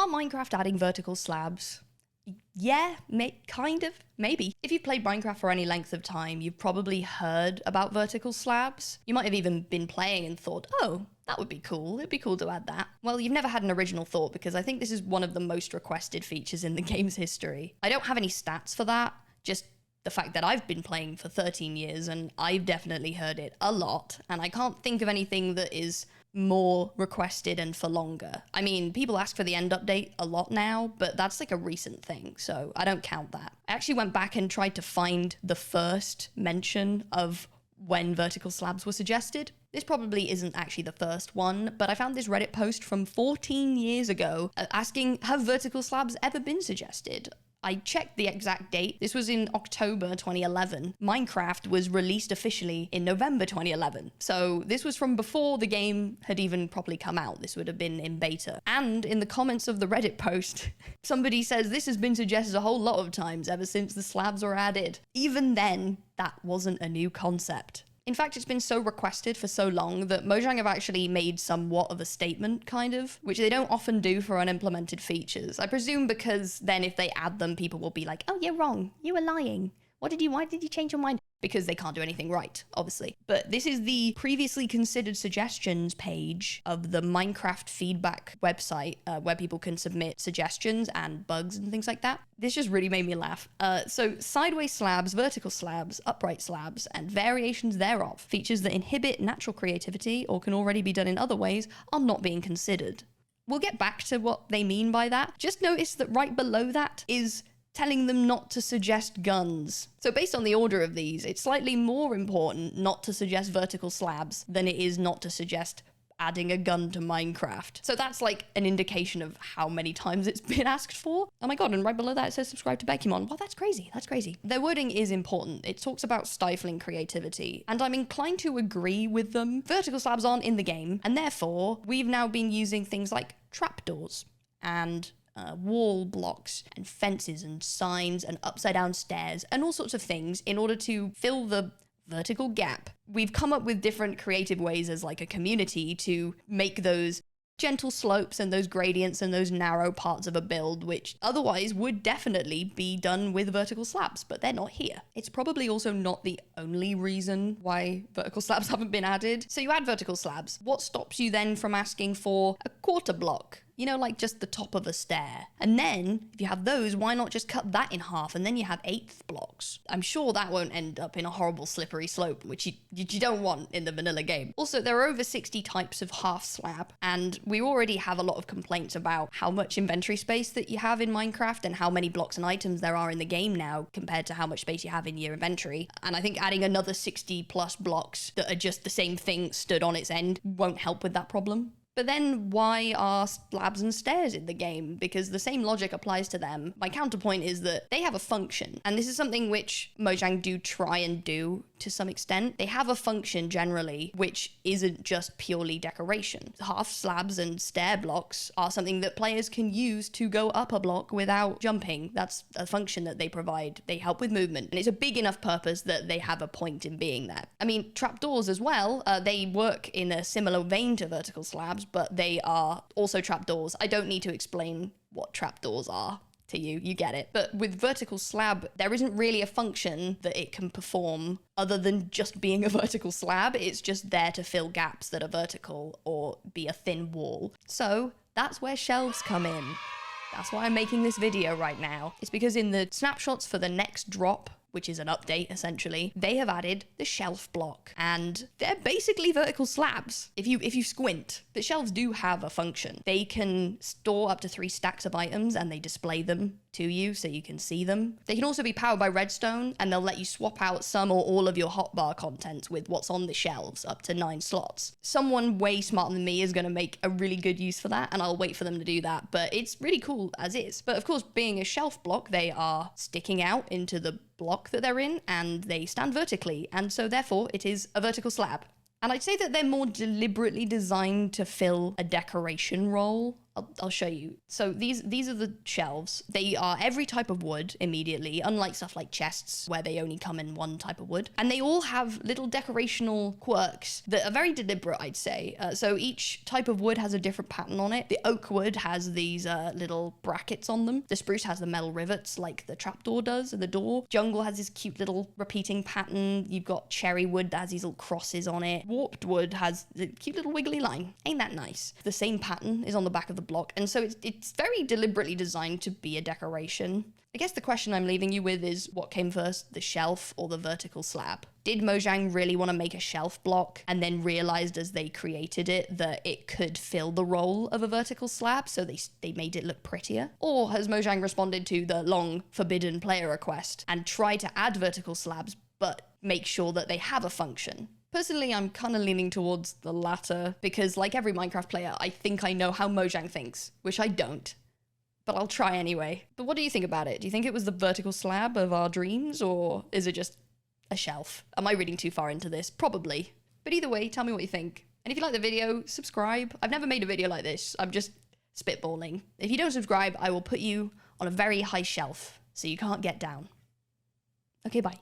Minecraft adding vertical slabs? Yeah, kind of, maybe. If you've played Minecraft for any length of time, you've probably heard about vertical slabs. You might have even been playing and thought, oh, that would be cool. It'd be cool to add that. Well, you've never had an original thought because I think this is one of the most requested features in the game's history. I don't have any stats for that, just the fact that I've been playing for 13 years and I've definitely heard it a lot, and I can't think of anything that is more requested and for longer. I mean, people ask for the end update a lot now, but that's like a recent thing, so I don't count that. I actually went back and tried to find the first mention of when vertical slabs were suggested. This probably isn't actually the first one, but I found this Reddit post from 14 years ago asking, have vertical slabs ever been suggested? I checked the exact date. This was in October 2011. Minecraft was released officially in November 2011. So this was from before the game had even properly come out. This would have been in beta. And in the comments of the Reddit post, somebody says this has been suggested a whole lot of times ever since the slabs were added. Even then, that wasn't a new concept. In fact, it's been so requested for so long that Mojang have actually made somewhat of a statement, kind of, which they don't often do for unimplemented features. I presume because then if they add them, people will be like, oh, you're wrong. You were lying. Why did you change your mind? Because they can't do anything right, obviously. But this is the previously considered suggestions page of the Minecraft feedback website, where people can submit suggestions and bugs and things like that. This just really made me laugh. So sideways slabs, vertical slabs, upright slabs, and variations thereof, features that inhibit natural creativity or can already be done in other ways, are not being considered. We'll get back to what they mean by that. Just notice that right below that is telling them not to suggest guns. So based on the order of these, it's slightly more important not to suggest vertical slabs than it is not to suggest adding a gun to Minecraft. So that's like an indication of how many times it's been asked for. Oh my god, and right below that it says subscribe to bekyamon. Well, that's crazy, that's crazy. Their wording is important. It talks about stifling creativity, and I'm inclined to agree with them. Vertical slabs aren't in the game, and therefore we've now been using things like trapdoors and wall blocks and fences and signs and upside down stairs and all sorts of things in order to fill the vertical gap. We've come up with different creative ways as like a community to make those gentle slopes and those gradients and those narrow parts of a build, which otherwise would definitely be done with vertical slabs, but they're not here. It's probably also not the only reason why vertical slabs haven't been added. So you add vertical slabs. What stops you then from asking for a quarter block? You know, like just the top of a stair. And then, if you have those, why not just cut that in half and then you have eighth blocks? I'm sure that won't end up in a horrible slippery slope, which you don't want in the vanilla game. Also, there are over 60 types of half slab, and we already have a lot of complaints about how much inventory space that you have in Minecraft and how many blocks and items there are in the game now compared to how much space you have in your inventory. And I think adding another 60 plus blocks that are just the same thing stood on its end won't help with that problem. But then why are slabs and stairs in the game? Because the same logic applies to them. My counterpoint is that they have a function, and this is something which Mojang do try and do to some extent. They have a function generally, which isn't just purely decoration. Half slabs and stair blocks are something that players can use to go up a block without jumping. That's a function that they provide. They help with movement, and it's a big enough purpose that they have a point in being there. I mean, trapdoors as well, they work in a similar vein to vertical slabs, but they are also trapdoors. I don't need to explain what trapdoors are to you, you get it. But with vertical slab, there isn't really a function that it can perform other than just being a vertical slab. It's just there to fill gaps that are vertical or be a thin wall. So that's where shelves come in. That's why I'm making this video right now. It's because in the snapshots for the next drop, which is an update essentially, they have added the shelf block, and they're basically vertical slabs. If you squint, the shelves do have a function. They can store up to 3 stacks of items and they display them to you so you can see them. They can also be powered by redstone, and they'll let you swap out some or all of your hotbar contents with what's on the shelves, up to 9 slots. Someone way smarter than me is going to make a really good use for that, and I'll wait for them to do that, but it's really cool as is. But of course, being a shelf block, they are sticking out into the block that they're in, and they stand vertically, and so therefore it is a vertical slab. And I'd say that they're more deliberately designed to fill a decoration role I'll show you. So these are the shelves. They are every type of wood immediately, unlike stuff like chests where they only come in one type of wood. And they all have little decorational quirks that are very deliberate, I'd say. So each type of wood has a different pattern on it. The oak wood has these little brackets on them. The spruce has the metal rivets like the trapdoor does and the door. Jungle has this cute little repeating pattern. You've got cherry wood that has these little crosses on it. Warped wood has the cute little wiggly line. Ain't that nice? The same pattern is on the back of the block, and so it's very deliberately designed to be a decoration. I guess the question I'm leaving you with is, what came first, the shelf or the vertical slab? Did Mojang really want to make a shelf block and then realized as they created it that it could fill the role of a vertical slab, so they made it look prettier? Or has Mojang responded to the long forbidden player request and tried to add vertical slabs but make sure that they have a function? Personally, I'm kind of leaning towards the latter, because like every Minecraft player, I think I know how Mojang thinks, which I don't. But I'll try anyway. But what do you think about it? Do you think it was the vertical slab of our dreams, or is it just a shelf? Am I reading too far into this? Probably. But either way, tell me what you think. And if you like the video, subscribe. I've never made a video like this. I'm just spitballing. If you don't subscribe, I will put you on a very high shelf so you can't get down. Okay, bye.